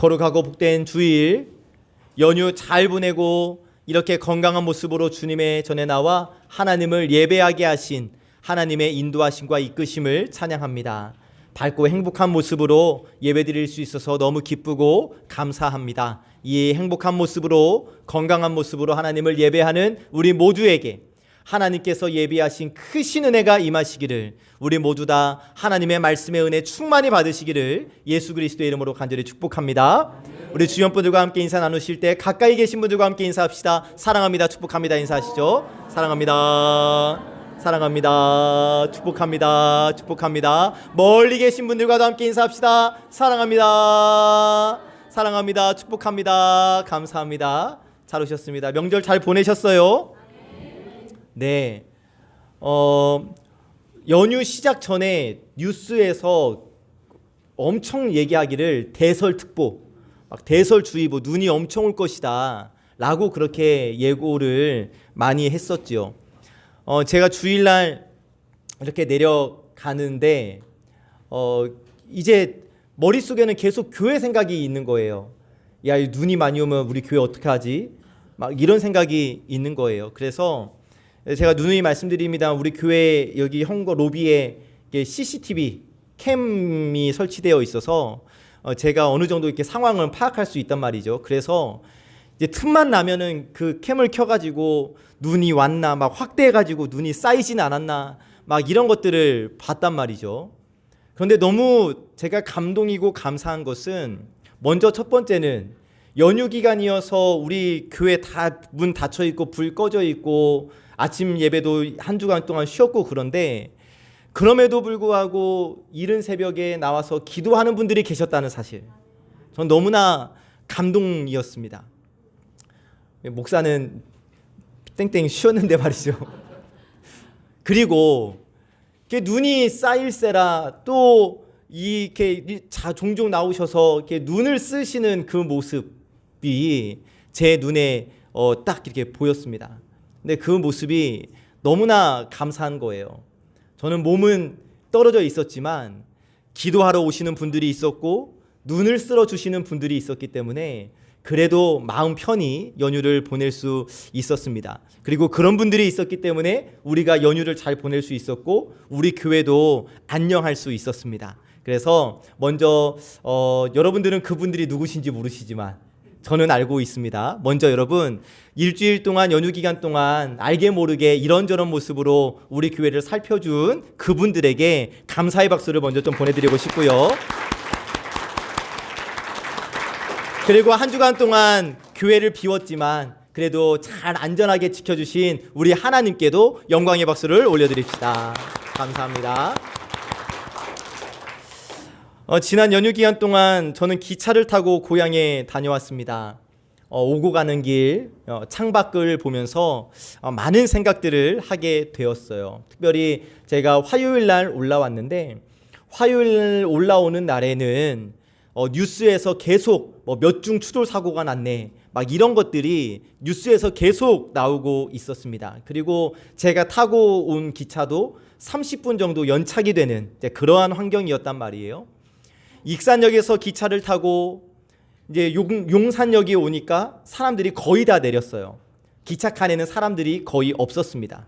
거룩하고 복된 주일 연휴 잘 보내고 이렇게 건강한 모습으로 주님의 전에 나와 하나님을 예배하게 하신 하나님의 인도하심과 이끄심을 찬양합니다. 밝고 행복한 모습으로 예배드릴 수 있어서 너무 기쁘고 감사합니다. 이 행복한 모습으로 건강한 모습으로 하나님을 예배하는 우리 모두에게 하나님께서 예비하신 크신 은혜가 임하시기를, 우리 모두 다 하나님의 말씀의 은혜 충만히 받으시기를 예수 그리스도의 이름으로 간절히 축복합니다. 우리 주연분들과 함께 인사 나누실 때 가까이 계신 분들과 함께 인사합시다. 사랑합니다, 축복합니다 인사하시죠. 사랑합니다, 사랑합니다, 축복합니다, 축복합니다. 멀리 계신 분들과도 함께 인사합시다. 사랑합니다, 사랑합니다, 축복합니다, 감사합니다. 잘 오셨습니다. 명절 잘 보내셨어요? 네. 연휴 시작 전에 뉴스에서 엄청 얘기하기를 대설특보, 막 대설주의보, 눈이 엄청 올 것이다 라고 그렇게 예고를 많이 했었죠. 제가 주일날 이렇게 내려가는데 이제 머릿속에는 계속 교회 생각이 있는 거예요. 야, 눈이 많이 오면 우리 교회 어떻게 하지? 막 이런 생각이 있는 거예요. 그래서 제가 누누이 말씀드립니다. 우리 교회 여기 현거 로비에 CCTV 캠이 설치되어 있어서 제가 어느 정도 이렇게 상황을 파악할 수 있단 말이죠. 그래서 이제 틈만 나면은 그 캠을 켜가지고 눈이 왔나 막 확대해가지고 눈이 쌓이진 않았나 막 이런 것들을 봤단 말이죠. 그런데 너무 제가 감동이고 감사한 것은 먼저 첫 번째는 연휴 기간이어서 우리 교회 다 문 닫혀 있고 불 꺼져 있고 아침 예배도 한 주간 동안 쉬었고, 그런데 그럼에도 불구하고 이른 새벽에 나와서 기도하는 분들이 계셨다는 사실, 전 너무나 감동이었습니다. 목사는 땡땡 쉬었는데 말이죠. 그리고 눈이 쌓일세라 또 이렇게 종종 나오셔서 이렇게 눈을 쓰시는 그 모습이 제 눈에 딱 이렇게 보였습니다. 근데 그 모습이 너무나 감사한 거예요. 저는 몸은 떨어져 있었지만 기도하러 오시는 분들이 있었고 눈을 쓸어 주시는 분들이 있었기 때문에 그래도 마음 편히 연휴를 보낼 수 있었습니다. 그리고 그런 분들이 있었기 때문에 우리가 연휴를 잘 보낼 수 있었고 우리 교회도 안녕할 수 있었습니다. 그래서 먼저 여러분들은 그분들이 누구신지 모르시지만 저는 알고 있습니다. 먼저 여러분, 일주일 동안 연휴 기간 동안 알게 모르게 이런저런 모습으로 우리 교회를 살펴준 그분들에게 감사의 박수를 먼저 좀 보내드리고 싶고요. 그리고 한 주간 동안 교회를 비웠지만 그래도 잘 안전하게 지켜주신 우리 하나님께도 영광의 박수를 올려드립시다. 감사합니다. 지난 연휴 기간 동안 저는 기차를 타고 고향에 다녀왔습니다. 오고 가는 길 창밖을 보면서 많은 생각들을 하게 되었어요. 특별히 제가 화요일 날 올라왔는데, 화요일 올라오는 날에는 뉴스에서 계속 몇 중 추돌 사고가 났네 막 이런 것들이 뉴스에서 계속 나오고 있었습니다. 그리고 제가 타고 온 기차도 30분 정도 연착이 되는 그러한 환경이었단 말이에요. 익산역에서 기차를 타고 이제 용산역에 오니까 사람들이 거의 다 내렸어요. 기차 칸에는 사람들이 거의 없었습니다.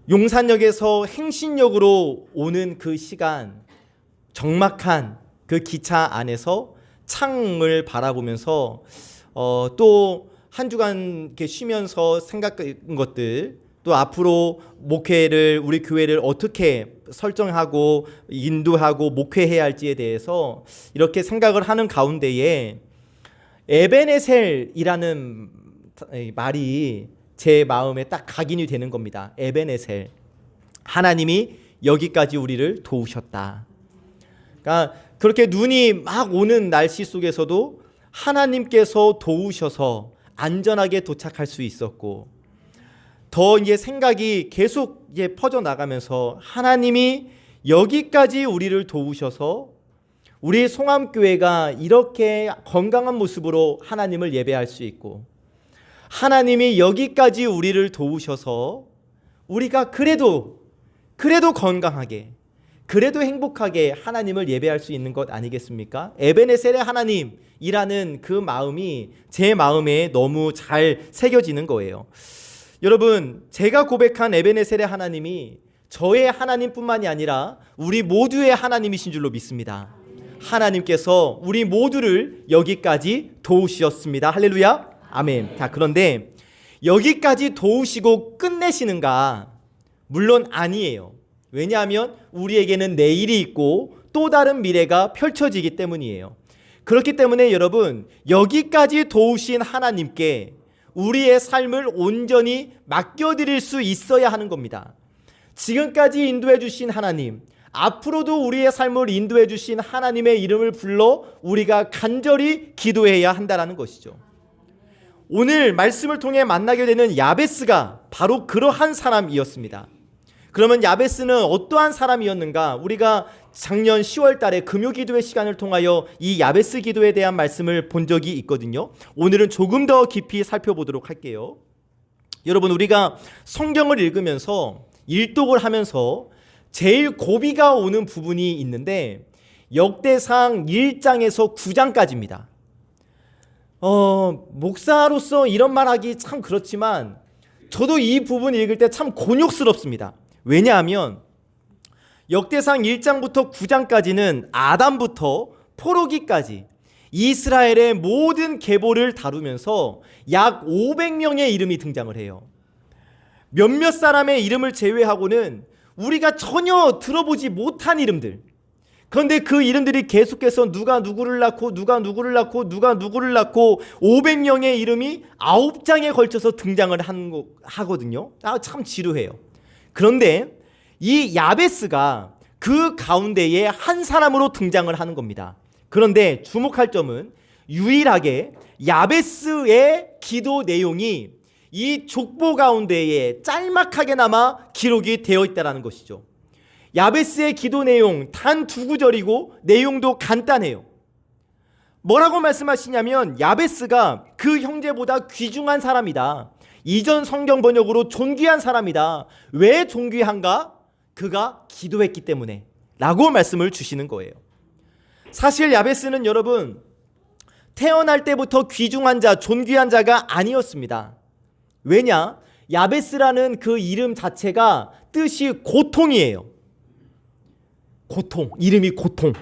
용산역에서 행신역으로 오는 그 시간, 적막한 그 기차 안에서 창을 바라보면서 또 한 주간 이렇게 쉬면서 생각한 것들, 또 앞으로 목회를 우리 교회를 어떻게 설정하고 인도하고 목회해야 할지에 대해서 이렇게 생각을 하는 가운데에 에베네셀이라는 말이 제 마음에 딱 각인이 되는 겁니다. 에베네셀, 하나님이 여기까지 우리를 도우셨다. 그러니까 그렇게 눈이 막 오는 날씨 속에서도 하나님께서 도우셔서 안전하게 도착할 수 있었고, 더 이제 생각이 계속 이제 퍼져 나가면서 하나님이 여기까지 우리를 도우셔서 우리 송암교회가 이렇게 건강한 모습으로 하나님을 예배할 수 있고, 하나님이 여기까지 우리를 도우셔서 우리가 그래도 건강하게, 그래도 행복하게 하나님을 예배할 수 있는 것 아니겠습니까? 에베네셀의 하나님이라는 그 마음이 제 마음에 너무 잘 새겨지는 거예요. 여러분, 제가 고백한 에베네셀의 하나님이 저의 하나님뿐만이 아니라 우리 모두의 하나님이신 줄로 믿습니다. 하나님께서 우리 모두를 여기까지 도우셨습니다. 할렐루야. 아멘. 자, 그런데 여기까지 도우시고 끝내시는가? 물론 아니에요. 왜냐하면 우리에게는 내일이 있고 또 다른 미래가 펼쳐지기 때문이에요. 그렇기 때문에 여러분, 여기까지 도우신 하나님께 우리의 삶을 온전히 맡겨드릴 수 있어야 하는 겁니다. 지금까지 인도해 주신 하나님, 앞으로도 우리의 삶을 인도해 주신 하나님의 이름을 불러 우리가 간절히 기도해야 한다는 것이죠. 오늘 말씀을 통해 만나게 되는 야베스가 바로 그러한 사람이었습니다. 그러면 야베스는 어떠한 사람이었는가? 우리가 작년 10월 달에 금요기도회 시간을 통하여 이 야베스 기도에 대한 말씀을 본 적이 있거든요. 오늘은 조금 더 깊이 살펴보도록 할게요. 여러분, 우리가 성경을 읽으면서 일독을 하면서 제일 고비가 오는 부분이 있는데 역대상 1장에서 9장까지입니다. 목사로서 이런 말하기 참 그렇지만 저도 이 부분 읽을 때 참 곤욕스럽습니다. 왜냐하면 역대상 1장부터 9장까지는 아담부터 포로기까지 이스라엘의 모든 계보를 다루면서 약 500명의 이름이 등장을 해요. 몇몇 사람의 이름을 제외하고는 우리가 전혀 들어보지 못한 이름들. 그런데 그 이름들이 계속해서 누가 누구를 낳고 누가 누구를 낳고 누가 누구를 낳고 500명의 이름이 9장에 걸쳐서 등장을 하거든요. 참 지루해요. 그런데 이 야베스가 그 가운데에 한 사람으로 등장을 하는 겁니다. 그런데 주목할 점은 유일하게 야베스의 기도 내용이 이 족보 가운데에 짤막하게나마 기록이 되어 있다는 것이죠. 야베스의 기도 내용 단 2구절이고 내용도 간단해요. 뭐라고 말씀하시냐면 야베스가 그 형제보다 귀중한 사람이다. 이전 성경 번역으로 존귀한 사람이다. 왜 존귀한가? 그가 기도했기 때문에 라고 말씀을 주시는 거예요. 사실 야베스는 여러분 태어날 때부터 귀중한 자, 존귀한 자가 아니었습니다. 왜냐? 야베스라는 그 이름 자체가 뜻이 고통이에요. 고통, 이름이 고통.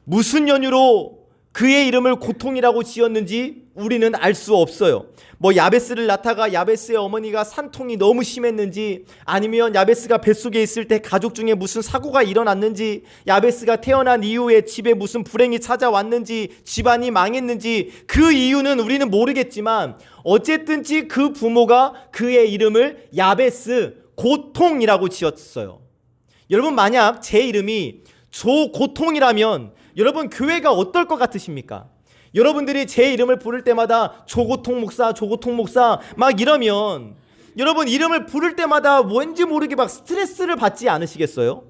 무슨 연유로 그의 이름을 고통이라고 지었는지 우리는 알 수 없어요. 뭐 야베스를 낳다가 야베스의 어머니가 산통이 너무 심했는지, 아니면 야베스가 뱃속에 있을 때 가족 중에 무슨 사고가 일어났는지, 야베스가 태어난 이후에 집에 무슨 불행이 찾아왔는지, 집안이 망했는지, 그 이유는 우리는 모르겠지만 어쨌든지 그 부모가 그의 이름을 야베스, 고통이라고 지었어요. 여러분, 만약 제 이름이 조고통이라면 여러분 교회가 어떨 것 같으십니까? 여러분들이 제 이름을 부를 때마다 조고통 목사, 조고통 목사 막 이러면 여러분 이름을 부를 때마다 왠지 모르게 막 스트레스를 받지 않으시겠어요?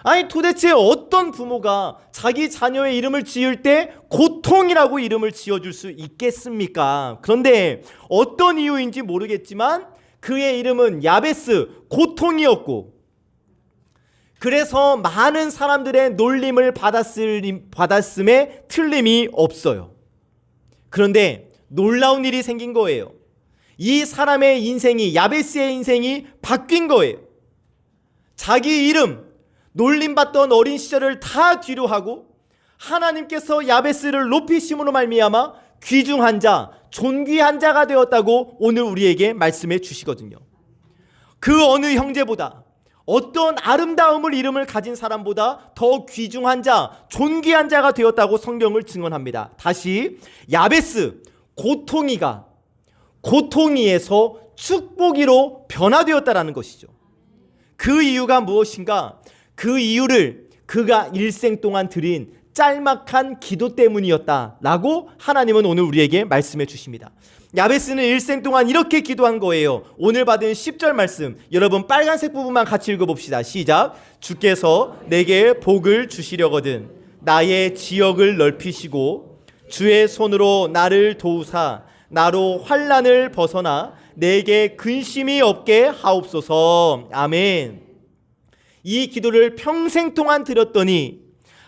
아니 도대체 어떤 부모가 자기 자녀의 이름을 지을 때 고통이라고 이름을 지어줄 수 있겠습니까? 그런데 어떤 이유인지 모르겠지만 그의 이름은 야베스, 고통이었고, 그래서 많은 사람들의 놀림을 받았음에 틀림이 없어요. 그런데 놀라운 일이 생긴 거예요. 이 사람의 인생이, 야베스의 인생이 바뀐 거예요. 자기 이름, 놀림받던 어린 시절을 다 뒤로 하고 하나님께서 야베스를 높이심으로 말미암아 귀중한 자, 존귀한 자가 되었다고 오늘 우리에게 말씀해 주시거든요. 그 어느 형제보다, 어떤 아름다움을 이름을 가진 사람보다 더 귀중한 자, 존귀한 자가 되었다고 성경을 증언합니다. 다시 야베스, 고통이가 고통이에서 축복이로 변화되었다라는 것이죠. 그 이유가 무엇인가? 그 이유를 그가 일생 동안 드린 짤막한 기도 때문이었다라고 하나님은 오늘 우리에게 말씀해 주십니다. 야베스는 일생 동안 이렇게 기도한 거예요. 오늘 받은 10절 말씀, 여러분 빨간색 부분만 같이 읽어봅시다. 시작. 주께서 내게 복을 주시려거든 나의 지역을 넓히시고 주의 손으로 나를 도우사 나로 환난을 벗어나 내게 근심이 없게 하옵소서. 아멘. 이 기도를 평생 동안 드렸더니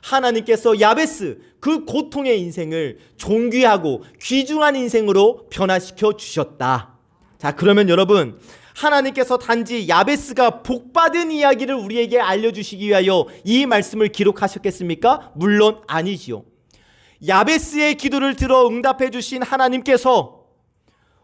하나님께서 야베스 그 고통의 인생을 존귀하고 귀중한 인생으로 변화시켜 주셨다. 자, 그러면 여러분, 하나님께서 단지 야베스가 복받은 이야기를 우리에게 알려주시기 위하여 이 말씀을 기록하셨겠습니까? 물론 아니지요. 야베스의 기도를 들어 응답해 주신 하나님께서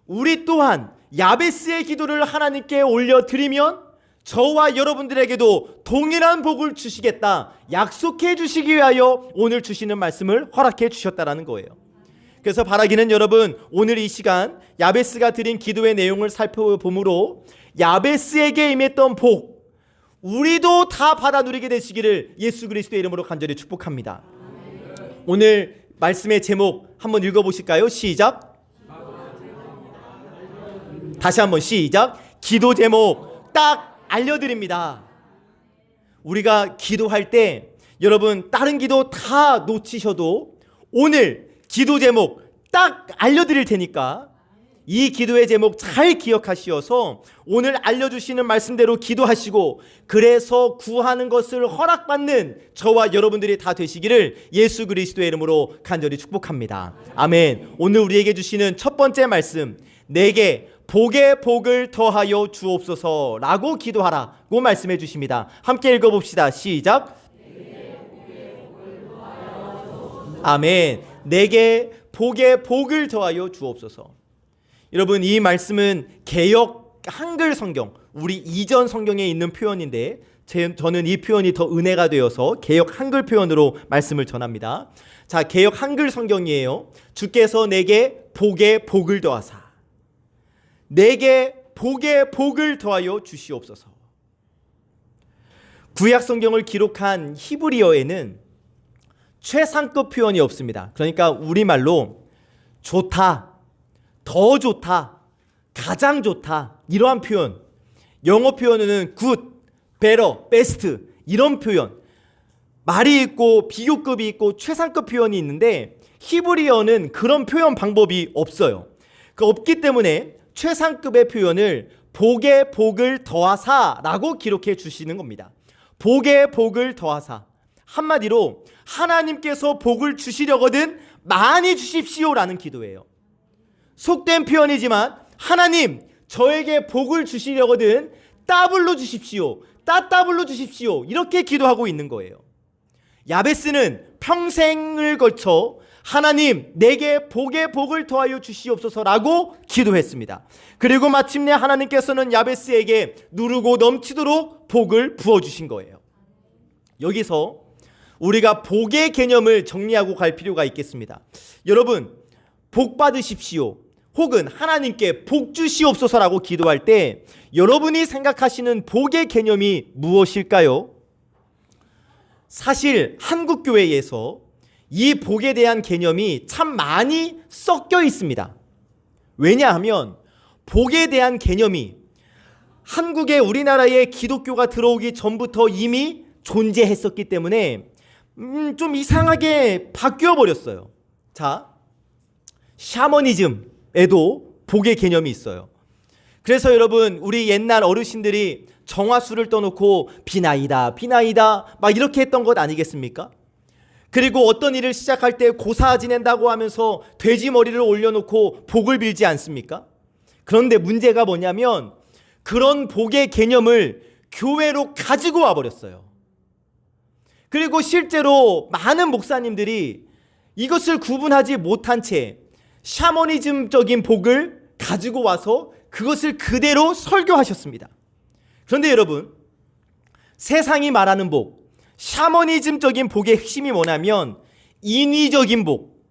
우리 또한 야베스의 기도를 하나님께 올려드리면 저와 여러분들에게도 동일한 복을 주시겠다 약속해 주시기 위하여 오늘 주시는 말씀을 허락해 주셨다라는 거예요. 그래서 바라기는 여러분, 오늘 이 시간 야베스가 드린 기도의 내용을 살펴보므로 야베스에게 임했던 복 우리도 다 받아 누리게 되시기를 예수 그리스도의 이름으로 간절히 축복합니다. 오늘 말씀의 제목 한번 읽어보실까요? 시작. 다시 한번 시작. 기도 제목 딱 알려드립니다. 우리가 기도할 때 여러분 다른 기도 다 놓치셔도 오늘 기도 제목 딱 알려드릴 테니까 이 기도의 제목 잘 기억하시어서 오늘 알려주시는 말씀대로 기도하시고 그래서 구하는 것을 허락받는 저와 여러분들이 다 되시기를 예수 그리스도의 이름으로 간절히 축복합니다. 아멘. 오늘 우리에게 주시는 첫 번째 말씀, 내게 복의 복을 더하여 주옵소서라고 기도하라고 말씀해 주십니다. 함께 읽어봅시다. 시작. 아멘. 내게 복의 복을 더하여 주옵소서. 여러분, 이 말씀은 개역 한글 성경, 우리 이전 성경에 있는 표현인데 저는 이 표현이 더 은혜가 되어서 개역 한글 표현으로 말씀을 전합니다. 자, 개역 한글 성경이에요. 주께서 내게 복의 복을 더하사 내게 복의 복을 더하여 주시옵소서. 구약 성경을 기록한 히브리어에는 최상급 표현이 없습니다. 그러니까 우리말로 좋다, 더 좋다, 가장 좋다 이러한 표현, 영어 표현에는 good, better, best 이런 표현, 말이 있고 비교급이 있고 최상급 표현이 있는데 히브리어는 그런 표현 방법이 없어요. 없기 때문에 최상급의 표현을 복의 복을 더하사라고 기록해 주시는 겁니다. 복의 복을 더하사. 한마디로 하나님께서 복을 주시려거든 많이 주십시오라는 기도예요. 속된 표현이지만 하나님 저에게 복을 주시려거든 더블로 주십시오. 따더블로 주십시오. 이렇게 기도하고 있는 거예요. 야베스는 평생을 걸쳐 하나님 내게 복의 복을 더하여 주시옵소서라고 기도했습니다. 그리고 마침내 하나님께서는 야베스에게 누르고 넘치도록 복을 부어주신 거예요. 여기서 우리가 복의 개념을 정리하고 갈 필요가 있겠습니다. 여러분, 복 받으십시오 혹은 하나님께 복 주시옵소서라고 기도할 때 여러분이 생각하시는 복의 개념이 무엇일까요? 사실 한국교회에서 이 복에 대한 개념이 참 많이 섞여 있습니다. 왜냐하면 복에 대한 개념이 한국에 우리나라에 기독교가 들어오기 전부터 이미 존재했었기 때문에 좀 이상하게 바뀌어 버렸어요. 자, 샤머니즘에도 복의 개념이 있어요. 그래서 여러분, 우리 옛날 어르신들이 정화수를 떠놓고 비나이다 비나이다 막 이렇게 했던 것 아니겠습니까? 그리고 어떤 일을 시작할 때 고사 지낸다고 하면서 돼지 머리를 올려놓고 복을 빌지 않습니까? 그런데 문제가 뭐냐면 그런 복의 개념을 교회로 가지고 와버렸어요. 그리고 실제로 많은 목사님들이 이것을 구분하지 못한 채 샤머니즘적인 복을 가지고 와서 그것을 그대로 설교하셨습니다. 그런데 여러분, 세상이 말하는 복, 샤머니즘적인 복의 핵심이 뭐냐면 인위적인 복,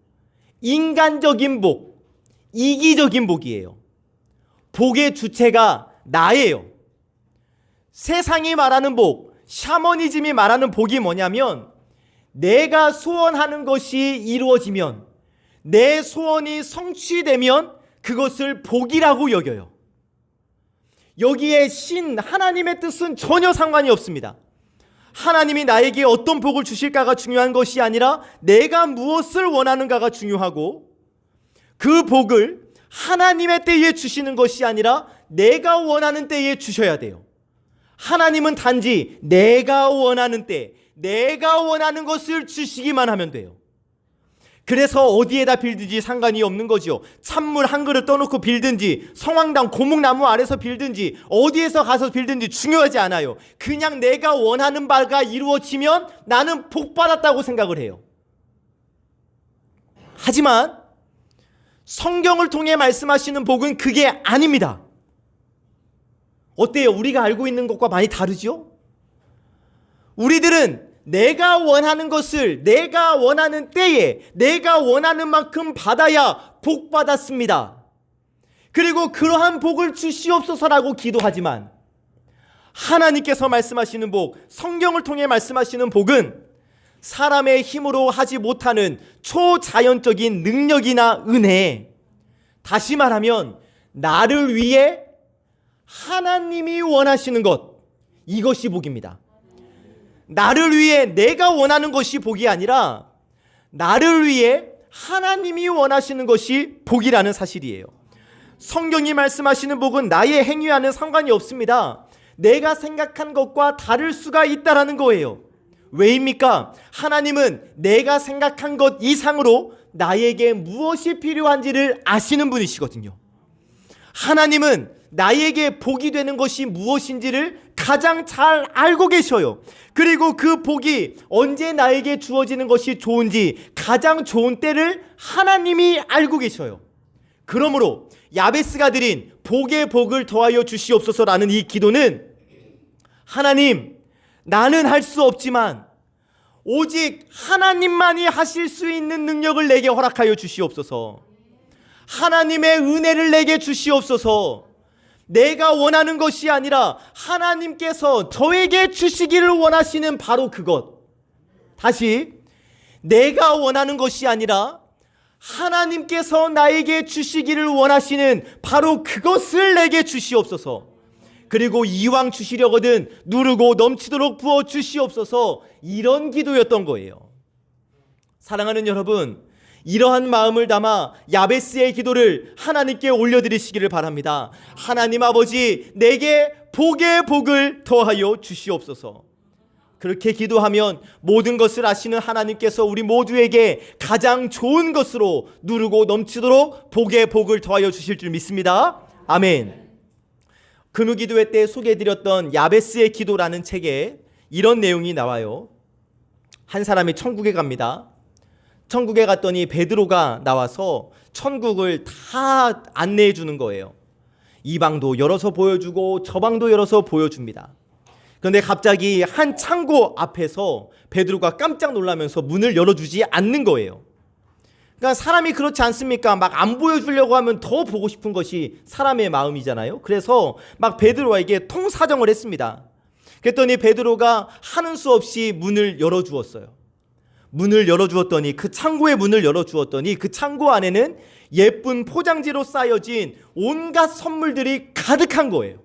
인간적인 복, 이기적인 복이에요. 복의 주체가 나예요. 세상이 말하는 복, 샤머니즘이 말하는 복이 뭐냐면 내가 소원하는 것이 이루어지면, 내 소원이 성취되면 그것을 복이라고 여겨요. 여기에 신 하나님의 뜻은 전혀 상관이 없습니다. 하나님이 나에게 어떤 복을 주실까가 중요한 것이 아니라 내가 무엇을 원하는가가 중요하고, 그 복을 하나님의 때에 주시는 것이 아니라 내가 원하는 때에 주셔야 돼요. 하나님은 단지 내가 원하는 때, 내가 원하는 것을 주시기만 하면 돼요. 그래서 어디에다 빌든지 상관이 없는 거죠. 찬물 한 그릇 떠놓고 빌든지, 성황당 고목나무 아래서 빌든지, 어디에서 가서 빌든지 중요하지 않아요. 그냥 내가 원하는 바가 이루어지면 나는 복 받았다고 생각을 해요. 하지만 성경을 통해 말씀하시는 복은 그게 아닙니다. 어때요? 우리가 알고 있는 것과 많이 다르죠? 우리들은 내가 원하는 것을 내가 원하는 때에 내가 원하는 만큼 받아야 복 받았습니다. 그리고 그러한 복을 주시옵소서라고 기도하지만 하나님께서 말씀하시는 복, 성경을 통해 말씀하시는 복은 사람의 힘으로 하지 못하는 초자연적인 능력이나 은혜, 다시 말하면 나를 위해 하나님이 원하시는 것, 이것이 복입니다. 나를 위해 내가 원하는 것이 복이 아니라 나를 위해 하나님이 원하시는 것이 복이라는 사실이에요. 성경이 말씀하시는 복은 나의 행위와는 상관이 없습니다. 내가 생각한 것과 다를 수가 있다라는 거예요. 왜입니까? 하나님은 내가 생각한 것 이상으로 나에게 무엇이 필요한지를 아시는 분이시거든요. 하나님은 나에게 복이 되는 것이 무엇인지를 가장 잘 알고 계셔요. 그리고 그 복이 언제 나에게 주어지는 것이 좋은지 가장 좋은 때를 하나님이 알고 계셔요. 그러므로 야베스가 드린 복의 복을 더하여 주시옵소서라는 이 기도는 하나님, 나는 할 수 없지만 오직 하나님만이 하실 수 있는 능력을 내게 허락하여 주시옵소서. 하나님의 은혜를 내게 주시옵소서. 내가 원하는 것이 아니라 하나님께서 저에게 주시기를 원하시는 바로 그것. 다시, 내가 원하는 것이 아니라 하나님께서 나에게 주시기를 원하시는 바로 그것을 내게 주시옵소서. 그리고 이왕 주시려거든 누르고 넘치도록 부어 주시옵소서. 이런 기도였던 거예요. 사랑하는 여러분, 이러한 마음을 담아 야베스의 기도를 하나님께 올려드리시기를 바랍니다. 하나님 아버지, 내게 복의 복을 더하여 주시옵소서. 그렇게 기도하면 모든 것을 아시는 하나님께서 우리 모두에게 가장 좋은 것으로 누르고 넘치도록 복의 복을 더하여 주실 줄 믿습니다. 아멘. 금요기도회 때 소개해드렸던 야베스의 기도라는 책에 이런 내용이 나와요. 한 사람이 천국에 갑니다. 천국에 갔더니 베드로가 나와서 천국을 다 안내해 주는 거예요. 이 방도 열어서 보여주고 저 방도 열어서 보여줍니다. 그런데 갑자기 한 창고 앞에서 베드로가 깜짝 놀라면서 문을 열어주지 않는 거예요. 그러니까 사람이 그렇지 않습니까? 막 안 보여주려고 하면 더 보고 싶은 것이 사람의 마음이잖아요. 그래서 막 베드로에게 통사정을 했습니다. 그랬더니 베드로가 하는 수 없이 문을 열어주었어요. 문을 열어주었더니 그 창고의 문을 열어주었더니 그 창고 안에는 예쁜 포장지로 쌓여진 온갖 선물들이 가득한 거예요.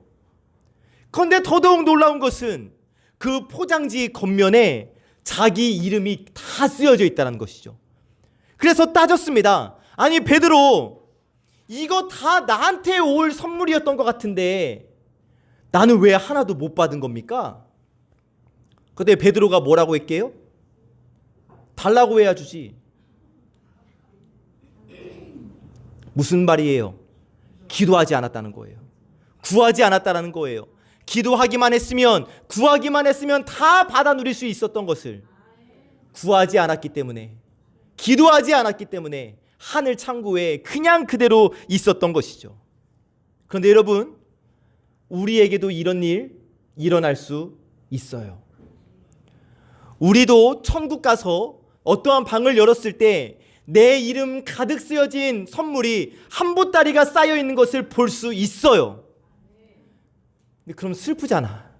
그런데 더더욱 놀라운 것은 그 포장지 겉면에 자기 이름이 다 쓰여져 있다는 것이죠. 그래서 따졌습니다. 아니 베드로, 이거 다 나한테 올 선물이었던 것 같은데 나는 왜 하나도 못 받은 겁니까? 그때 베드로가 뭐라고 했게요? 달라고 해야 주지. 무슨 말이에요? 기도하지 않았다는 거예요. 구하지 않았다는 거예요. 기도하기만 했으면, 구하기만 했으면 다 받아 누릴 수 있었던 것을 구하지 않았기 때문에, 기도하지 않았기 때문에 하늘 창고에 그냥 그대로 있었던 것이죠. 그런데 여러분, 우리에게도 이런 일 일어날 수 있어요. 우리도 천국 가서 어떠한 방을 열었을 때 내 이름 가득 쓰여진 선물이 한 보따리가 쌓여 있는 것을 볼 수 있어요. 근데 그럼 슬프잖아.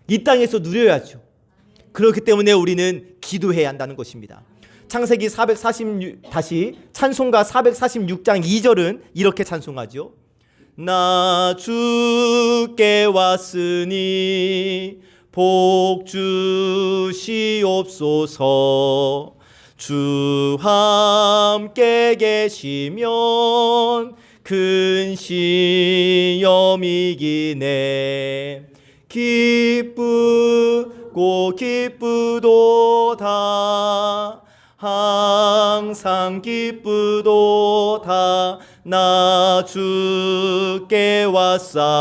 이 땅에서 누려야죠. 그렇기 때문에 우리는 기도해야 한다는 것입니다. 창세기 446, 다시 찬송가 446장 2절은 이렇게 찬송하죠. 나 주께 왔으니 복 주시옵소서. 주 함께 계시면 큰 시험이기네. 기쁘고 기쁘도다. 항상 기쁘도다. 나 주께 왔사오니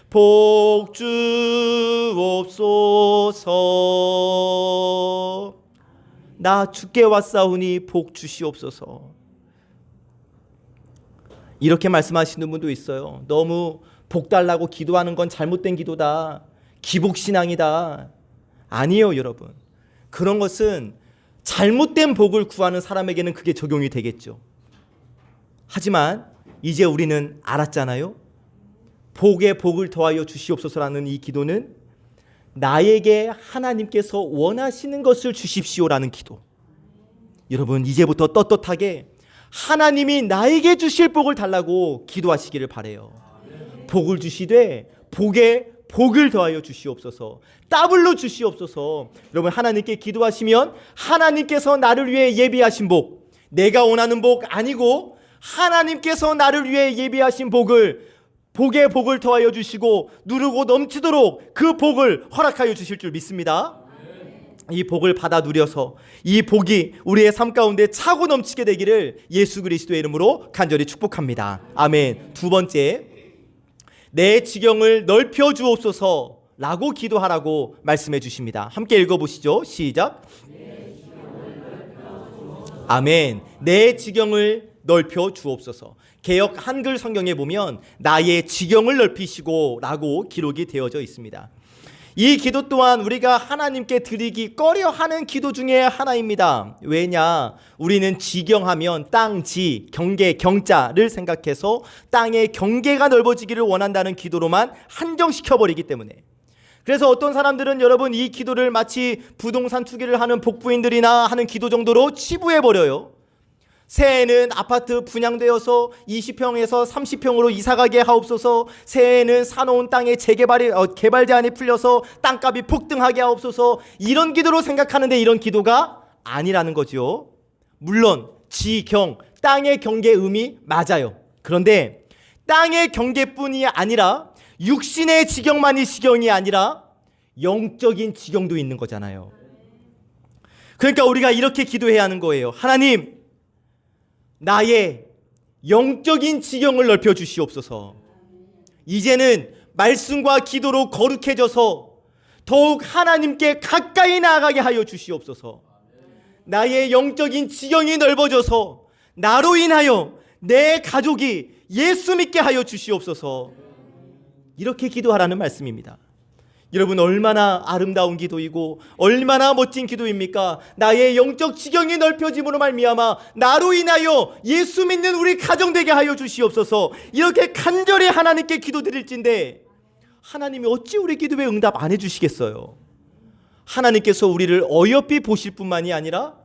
복 주옵소서. 나 주께 왔사오니 복 주시옵소서. 이렇게 말씀하시는 분도 있어요. 너무 복 달라고 기도하는 건 잘못된 기도다. 기복신앙이다. 아니에요, 여러분. 그런 것은 잘못된 복을 구하는 사람에게는 그게 적용이 되겠죠. 하지만 이제 우리는 알았잖아요. 복에 복을 더하여 주시옵소서라는 이 기도는 나에게 하나님께서 원하시는 것을 주십시오라는 기도. 여러분, 이제부터 떳떳하게 하나님이 나에게 주실 복을 달라고 기도하시기를 바라요. 복을 주시되 복에 복을 더하여 주시옵소서. 더블로 주시옵소서. 여러분, 하나님께 기도하시면 하나님께서 나를 위해 예비하신 복, 내가 원하는 복 아니고 하나님께서 나를 위해 예비하신 복을, 복에 복을 더하여 주시고 누르고 넘치도록 그 복을 허락하여 주실 줄 믿습니다. 이 복을 받아 누려서 이 복이 우리의 삶 가운데 차고 넘치게 되기를 예수 그리스도의 이름으로 간절히 축복합니다. 아멘. 두 번째, 내 지경을 넓혀 주옵소서라고 기도하라고 말씀해 주십니다. 함께 읽어보시죠. 시작. 아멘. 내 지경을 넓혀 주옵소서. 개역 한글 성경에 보면 나의 지경을 넓히시고 라고 기록이 되어져 있습니다. 이 기도 또한 우리가 하나님께 드리기 꺼려하는 기도 중에 하나입니다. 왜냐? 우리는 지경하면 땅, 지, 경계, 경자를 생각해서 땅의 경계가 넓어지기를 원한다는 기도로만 한정시켜버리기 때문에. 그래서 어떤 사람들은 여러분 이 기도를 마치 부동산 투기를 하는 복부인들이나 하는 기도 정도로 치부해버려요. 새해에는 아파트 분양되어서 20평에서 30평으로 이사가게 하옵소서. 새해에는 사놓은 땅의 개발 제한이 풀려서 땅값이 폭등하게 하옵소서. 이런 기도로 생각하는데 이런 기도가 아니라는 거죠. 물론 지경, 땅의 경계 의미 맞아요. 그런데 땅의 경계뿐이 아니라 육신의 지경만이 지경이 아니라 영적인 지경도 있는 거잖아요. 그러니까 우리가 이렇게 기도해야 하는 거예요. 하나님, 나의 영적인 지경을 넓혀 주시옵소서. 이제는 말씀과 기도로 거룩해져서 더욱 하나님께 가까이 나아가게 하여 주시옵소서. 나의 영적인 지경이 넓어져서 나로 인하여 내 가족이 예수 믿게 하여 주시옵소서. 이렇게 기도하라는 말씀입니다. 여러분, 얼마나 아름다운 기도이고 얼마나 멋진 기도입니까? 나의 영적 지경이 넓혀짐으로 말미암아 나로 인하여 예수 믿는 우리 가정 되게 하여 주시옵소서. 이렇게 간절히 하나님께 기도드릴진데 하나님이 어찌 우리 기도에 응답 안 해주시겠어요? 하나님께서 우리를 어여삐 보실 뿐만이 아니라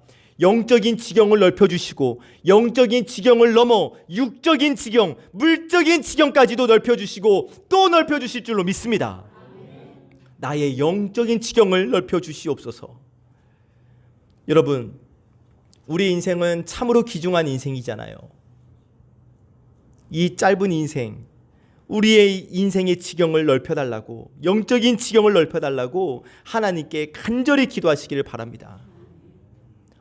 영적인 지경을 넓혀주시고 영적인 지경을 넘어 육적인 지경, 물적인 지경까지도 넓혀주시고 또 넓혀주실 줄로 믿습니다. 나의 영적인 지경을 넓혀 주시옵소서. 여러분, 우리 인생은 참으로 귀중한 인생이잖아요. 이 짧은 인생, 우리의 인생의 지경을 넓혀달라고, 영적인 지경을 넓혀달라고 하나님께 간절히 기도하시기를 바랍니다.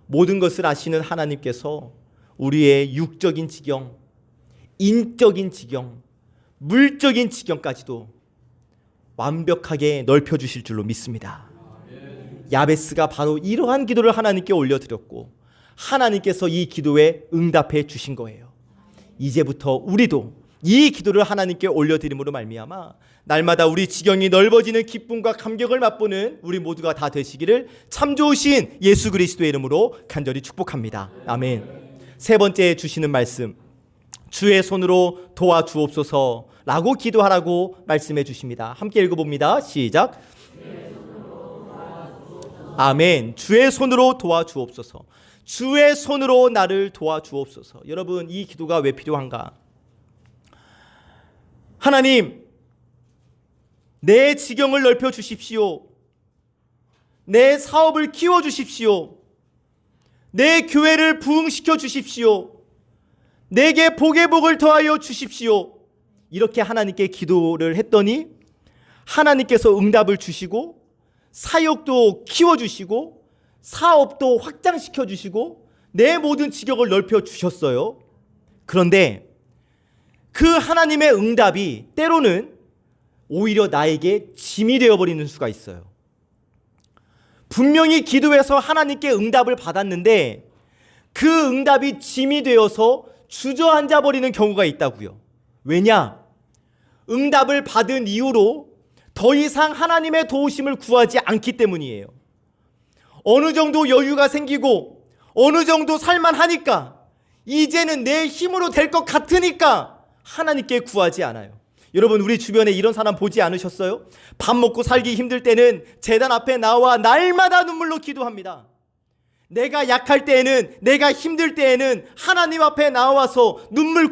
모든 것을 아시는 하나님께서 우리의 육적인 지경, 인적인 지경, 물적인 지경까지도 완벽하게 넓혀주실 줄로 믿습니다. 야베스가 바로 이러한 기도를 하나님께 올려드렸고 하나님께서 이 기도에 응답해 주신 거예요. 이제부터 우리도 이 기도를 하나님께 올려드림으로 말미암아 날마다 우리 지경이 넓어지는 기쁨과 감격을 맛보는 우리 모두가 다 되시기를 참 좋으신 예수 그리스도의 이름으로 간절히 축복합니다. 아멘. 세 번째 주시는 말씀, 주의 손으로 도와주옵소서 라고 기도하라고 말씀해 주십니다. 함께 읽어봅니다. 시작. 아멘. 주의 손으로 도와주옵소서. 주의 손으로 나를 도와주옵소서. 여러분, 이 기도가 왜 필요한가? 하나님, 내 지경을 넓혀 주십시오. 내 사업을 키워 주십시오. 내 교회를 부흥시켜 주십시오. 내게 복의 복을 더하여 주십시오. 이렇게 하나님께 기도를 했더니 하나님께서 응답을 주시고 사역도 키워주시고 사업도 확장시켜주시고 내 모든 지경을 넓혀주셨어요. 그런데 그 하나님의 응답이 때로는 오히려 나에게 짐이 되어버리는 수가 있어요. 분명히 기도해서 하나님께 응답을 받았는데 그 응답이 짐이 되어서 주저앉아 버리는 경우가 있다고요. 왜냐? 응답을 받은 이후로 더 이상 하나님의 도우심을 구하지 않기 때문이에요. 어느 정도 여유가 생기고 어느 정도 살만하니까 이제는 내 힘으로 될 것 같으니까 하나님께 구하지 않아요. 여러분, 우리 주변에 이런 사람 보지 않으셨어요? 밥 먹고 살기 힘들 때는 제단 앞에 나와 날마다 눈물로 기도합니다. 내가 약할 때에는, 내가 힘들 때에는 하나님 앞에 나와서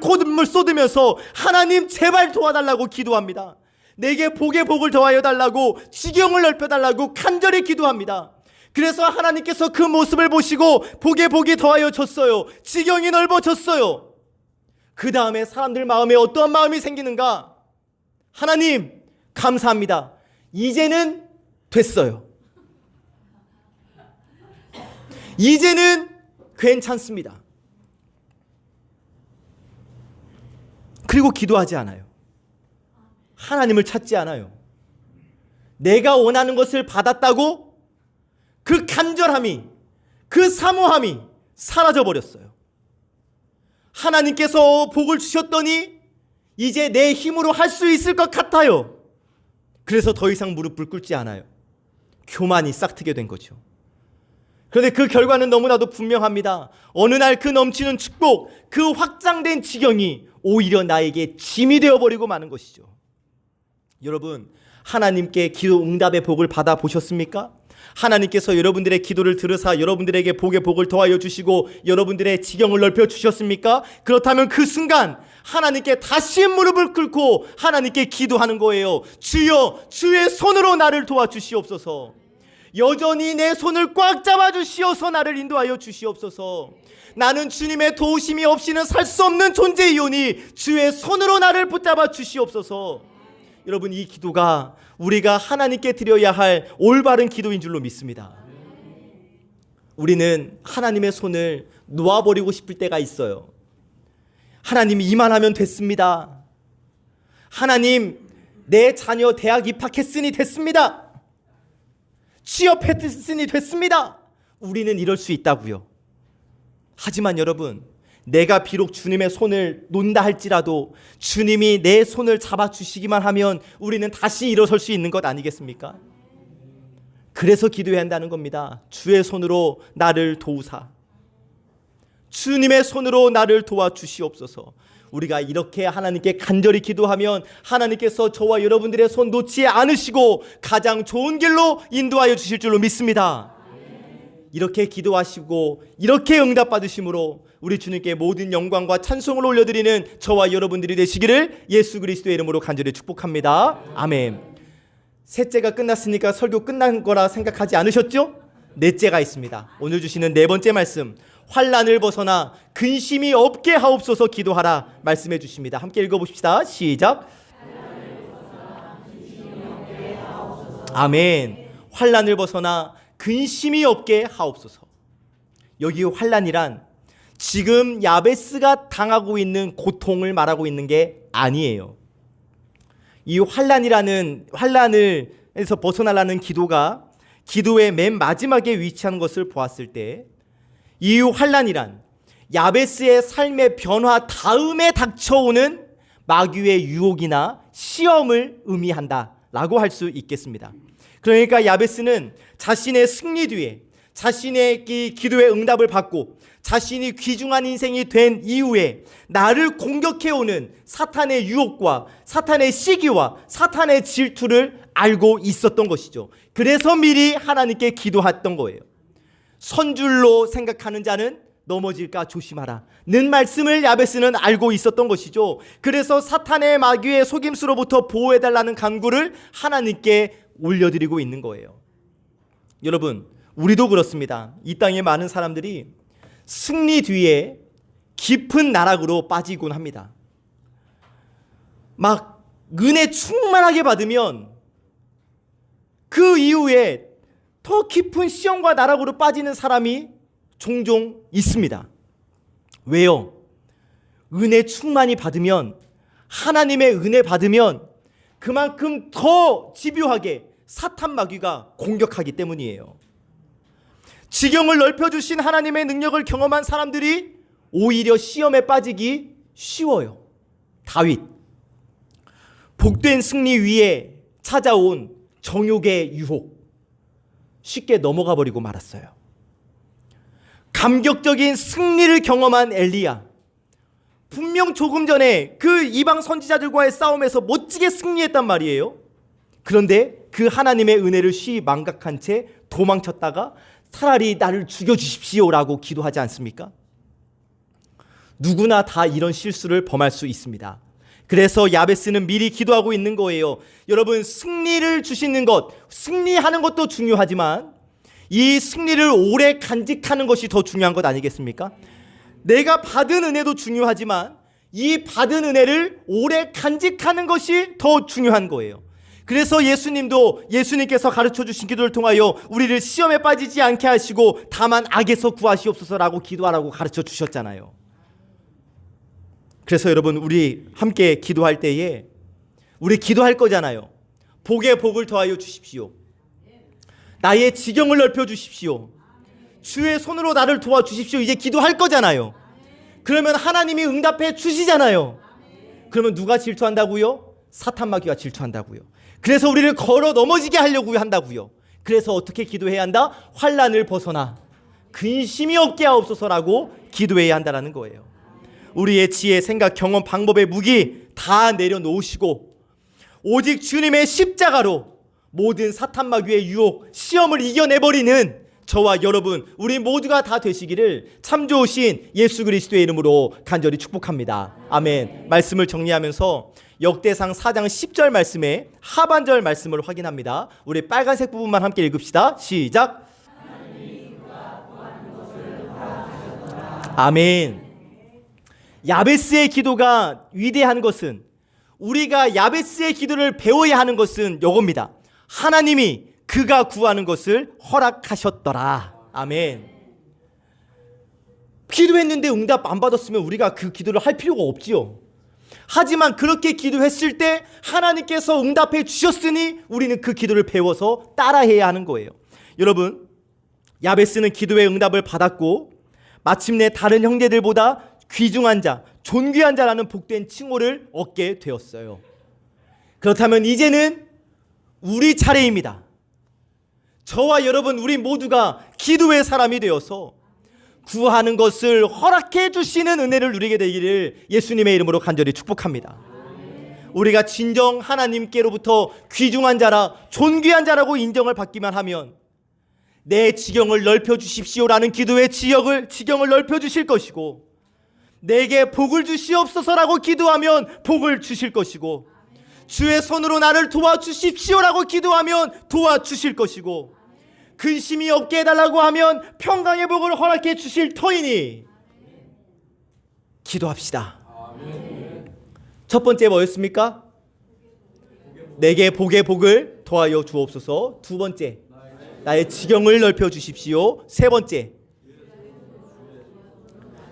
콧물 쏟으면서 하나님 제발 도와달라고 기도합니다. 내게 복에 복을 더하여 달라고, 지경을 넓혀 달라고 간절히 기도합니다. 그래서 하나님께서 그 모습을 보시고 복에 복이 더하여 줬어요. 지경이 넓어졌어요. 그 다음에 사람들 마음에 어떠한 마음이 생기는가? 하나님 감사합니다. 이제는 됐어요. 이제는 괜찮습니다. 그리고 기도하지 않아요. 하나님을 찾지 않아요. 내가 원하는 것을 받았다고 그 간절함이, 그 사모함이 사라져 버렸어요. 하나님께서 복을 주셨더니 이제 내 힘으로 할 수 있을 것 같아요. 그래서 더 이상 무릎을 꿇지 않아요. 교만이 싹트게 된 거죠. 그런데 그 결과는 너무나도 분명합니다. 어느 날 그 넘치는 축복, 그 확장된 지경이 오히려 나에게 짐이 되어버리고 마는 것이죠. 여러분, 하나님께 기도 응답의 복을 받아보셨습니까? 하나님께서 여러분들의 기도를 들으사 여러분들에게 복의 복을 더하여 주시고 여러분들의 지경을 넓혀 주셨습니까? 그렇다면 그 순간 하나님께 다시 무릎을 꿇고 하나님께 기도하는 거예요. 주여, 주의 손으로 나를 도와주시옵소서. 여전히 내 손을 꽉 잡아주시어서 나를 인도하여 주시옵소서. 나는 주님의 도우심이 없이는 살 수 없는 존재이오니 주의 손으로 나를 붙잡아 주시옵소서. 여러분, 이 기도가 우리가 하나님께 드려야 할 올바른 기도인 줄로 믿습니다. 우리는 하나님의 손을 놓아버리고 싶을 때가 있어요. 하나님, 이만하면 됐습니다. 하나님, 내 자녀 대학 입학했으니 됐습니다. 취업했으니 됐습니다. 우리는 이럴 수 있다고요. 하지만 여러분, 내가 비록 주님의 손을 놓는다 할지라도 주님이 내 손을 잡아주시기만 하면 우리는 다시 일어설 수 있는 것 아니겠습니까? 그래서 기도해야 한다는 겁니다. 주의 손으로 나를 도우사. 주님의 손으로 나를 도와주시옵소서. 우리가 이렇게 하나님께 간절히 기도하면 하나님께서 저와 여러분들의 손 놓지 않으시고 가장 좋은 길로 인도하여 주실 줄로 믿습니다. 이렇게 기도하시고 이렇게 응답받으심으로 우리 주님께 모든 영광과 찬송을 올려드리는 저와 여러분들이 되시기를 예수 그리스도의 이름으로 간절히 축복합니다. 아멘. 셋째가 끝났으니까 설교 끝난 거라 생각하지 않으셨죠? 넷째가 있습니다. 오늘 주시는 네 번째 말씀, 환난을 벗어나 근심이 없게 하옵소서 기도하라 말씀해 주십니다. 함께 읽어봅시다. 시작. 아멘. 환난을 벗어나 근심이 없게 하옵소서. 여기 환난이란 지금 야베스가 당하고 있는 고통을 말하고 있는 게 아니에요. 이 환난에서 벗어나라는 기도가 기도의 맨 마지막에 위치한 것을 보았을 때 이 환난이란 야베스의 삶의 변화 다음에 닥쳐오는 마귀의 유혹이나 시험을 의미한다라고 할 수 있겠습니다. 그러니까 야베스는 자신의 승리 뒤에 자신의 기도의 응답을 받고 자신이 귀중한 인생이 된 이후에 나를 공격해오는 사탄의 유혹과 사탄의 시기와 사탄의 질투를 알고 있었던 것이죠. 그래서 미리 하나님께 기도했던 거예요. 선줄로 생각하는 자는 넘어질까 조심하라 는 말씀을 야베스는 알고 있었던 것이죠. 그래서 사탄의 마귀의 속임수로부터 보호해달라는 간구를 하나님께 올려드리고 있는 거예요. 여러분, 우리도 그렇습니다. 이 땅에 많은 사람들이 승리 뒤에 깊은 나락으로 빠지곤 합니다. 막 은혜 충만하게 받으면 그 이후에 더 깊은 시험과 나락으로 빠지는 사람이 종종 있습니다. 왜요? 은혜 충만히 받으면, 하나님의 은혜 받으면 그만큼 더 집요하게 사탄 마귀가 공격하기 때문이에요. 지경을 넓혀주신 하나님의 능력을 경험한 사람들이 오히려 시험에 빠지기 쉬워요. 다윗, 복된 승리 위에 찾아온 정욕의 유혹 쉽게 넘어가 버리고 말았어요. 감격적인 승리를 경험한 엘리야, 분명 조금 전에 그 이방 선지자들과의 싸움에서 멋지게 승리했단 말이에요. 그런데 그 하나님의 은혜를 쉬이 망각한 채 도망쳤다가 차라리 나를 죽여주십시오라고 기도하지 않습니까? 누구나 다 이런 실수를 범할 수 있습니다. 그래서 야베스는 미리 기도하고 있는 거예요. 여러분, 승리를 주시는 것, 승리하는 것도 중요하지만 이 승리를 오래 간직하는 것이 더 중요한 것 아니겠습니까? 내가 받은 은혜도 중요하지만 이 받은 은혜를 오래 간직하는 것이 더 중요한 거예요. 그래서 예수님께서 가르쳐 주신 기도를 통하여 우리를 시험에 빠지지 않게 하시고 다만 악에서 구하시옵소서라고 기도하라고 가르쳐 주셨잖아요. 그래서 여러분, 우리 함께 기도할 때에 우리 기도할 거잖아요. 복에 복을 더하여 주십시오. 나의 지경을 넓혀 주십시오. 주의 손으로 나를 도와주십시오. 이제 기도할 거잖아요. 그러면 하나님이 응답해 주시잖아요. 그러면 누가 질투한다고요? 사탄 마귀가 질투한다고요. 그래서 우리를 걸어 넘어지게 하려고 한다고요. 그래서 어떻게 기도해야 한다? 환난을 벗어나 근심이 없게 하옵소서라고 기도해야 한다는 거예요. 우리의 지혜, 생각, 경험, 방법의 무기 다 내려놓으시고 오직 주님의 십자가로 모든 사탄 마귀의 유혹, 시험을 이겨내버리는 저와 여러분, 우리 모두가 다 되시기를 참 좋으신 예수 그리스도의 이름으로 간절히 축복합니다. 아멘. 말씀을 정리하면서 역대상 4장 10절 말씀의 하반절 말씀을 확인합니다. 우리 빨간색 부분만 함께 읽읍시다. 시작. 아멘. 야베스의 기도가 위대한 것은, 우리가 야베스의 기도를 배워야 하는 것은 이겁니다. 하나님이 그가 구하는 것을 허락하셨더라. 아멘. 기도했는데 응답 안 받았으면 우리가 그 기도를 할 필요가 없지요. 하지만 그렇게 기도했을 때 하나님께서 응답해 주셨으니 우리는 그 기도를 배워서 따라해야 하는 거예요. 여러분, 야베스는 기도의 응답을 받았고 마침내 다른 형제들보다 귀중한 자, 존귀한 자라는 복된 칭호를 얻게 되었어요. 그렇다면 이제는 우리 차례입니다. 저와 여러분, 우리 모두가 기도의 사람이 되어서 구하는 것을 허락해 주시는 은혜를 누리게 되기를 예수님의 이름으로 간절히 축복합니다. 우리가 진정 하나님께로부터 귀중한 자라, 존귀한 자라고 인정을 받기만 하면 내 지경을 넓혀 주십시오라는 기도의 지경을 넓혀 주실 것이고, 내게 복을 주시옵소서라고 기도하면 복을 주실 것이고, 주의 손으로 나를 도와주십시오라고 기도하면 도와주실 것이고, 근심이 없게 해달라고 하면 평강의 복을 허락해 주실 터이니 기도합시다. 첫 번째 뭐였습니까? 내게 복의 복을 더하여 주옵소서. 두 번째, 나의 지경을 넓혀 주십시오. 세 번째,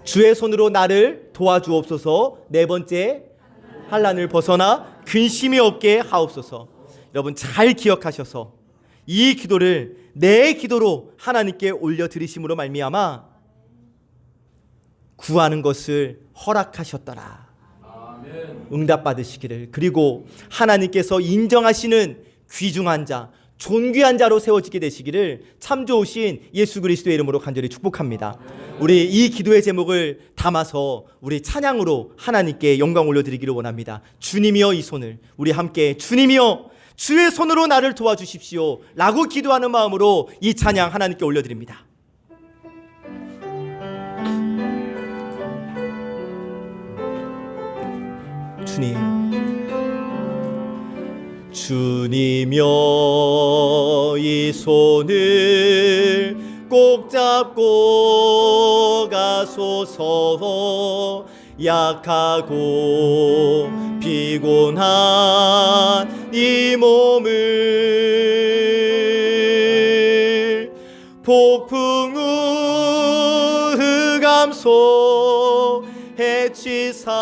주의 손으로 나를 도와주옵소서. 네 번째, 환난을 벗어나 근심이 없게 하옵소서. 여러분, 잘 기억하셔서 이 기도를 내 기도로 하나님께 올려드리심으로 말미암아 구하는 것을 허락하셨더라. 응답받으시기를, 그리고 하나님께서 인정하시는 귀중한 자, 존귀한 자로 세워지게 되시기를 참 좋으신 예수 그리스도의 이름으로 간절히 축복합니다. 우리 이 기도의 제목을 담아서 우리 찬양으로 하나님께 영광 올려드리기를 원합니다. 주님이여, 이 손을 우리 함께, 주님이여 주의 손으로 나를 도와주십시오 라고 기도하는 마음으로 이 찬양 하나님께 올려드립니다. 주님이여 이 손을 꼭 잡고 가소서. 약하고 피곤한 이 몸을 폭풍우 흑암소 해치사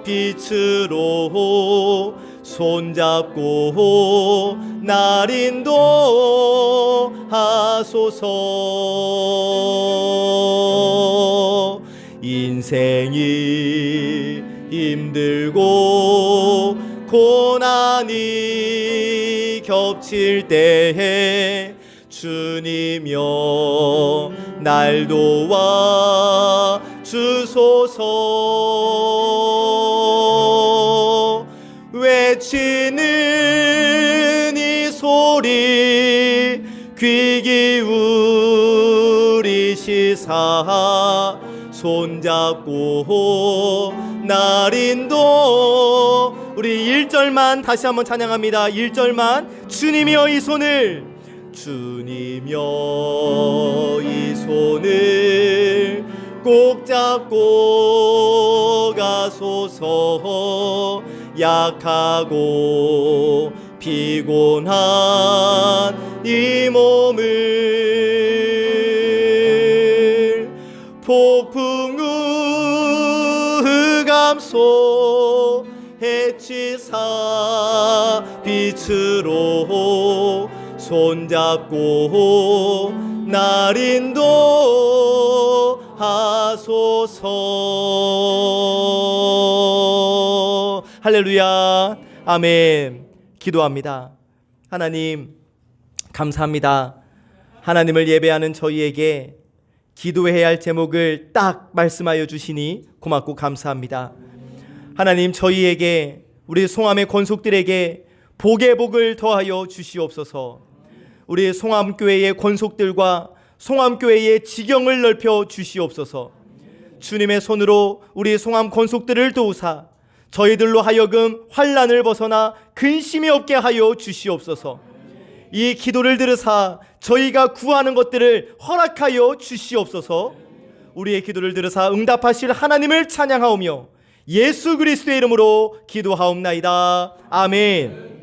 빛으로 손잡고 날 인도하소서. 인생이 힘들고 고난이 겹칠 때에 주님여 날 도와 주소서. 외치는 이 소리 귀 기울이시사 손잡고 날 인도. 우리 1절만 다시 한번 찬양합니다. 1절만 주님이여 이 손을, 주님이여 이 손을 꼭 잡고 가소서. 약하고 피곤한 이 몸을 폭풍우 흑암소 해치사 빛으로 손잡고 날 인도하소서. 할렐루야. 아멘. 기도합니다. 하나님 감사합니다. 하나님을 예배하는 저희에게 기도해야 할 제목을 딱 말씀하여 주시니 고맙고 감사합니다. 하나님 저희에게, 우리 송암의 권속들에게 복의 복을 더하여 주시옵소서. 우리 송암교회의 권속들과 송암교회의 지경을 넓혀 주시옵소서. 주님의 손으로 우리 송암 권속들을 도우사 저희들로 하여금 환난을 벗어나 근심이 없게 하여 주시옵소서. 이 기도를 들으사 저희가 구하는 것들을 허락하여 주시옵소서. 우리의 기도를 들으사 응답하실 하나님을 찬양하오며 예수 그리스도의 이름으로 기도하옵나이다. 아멘.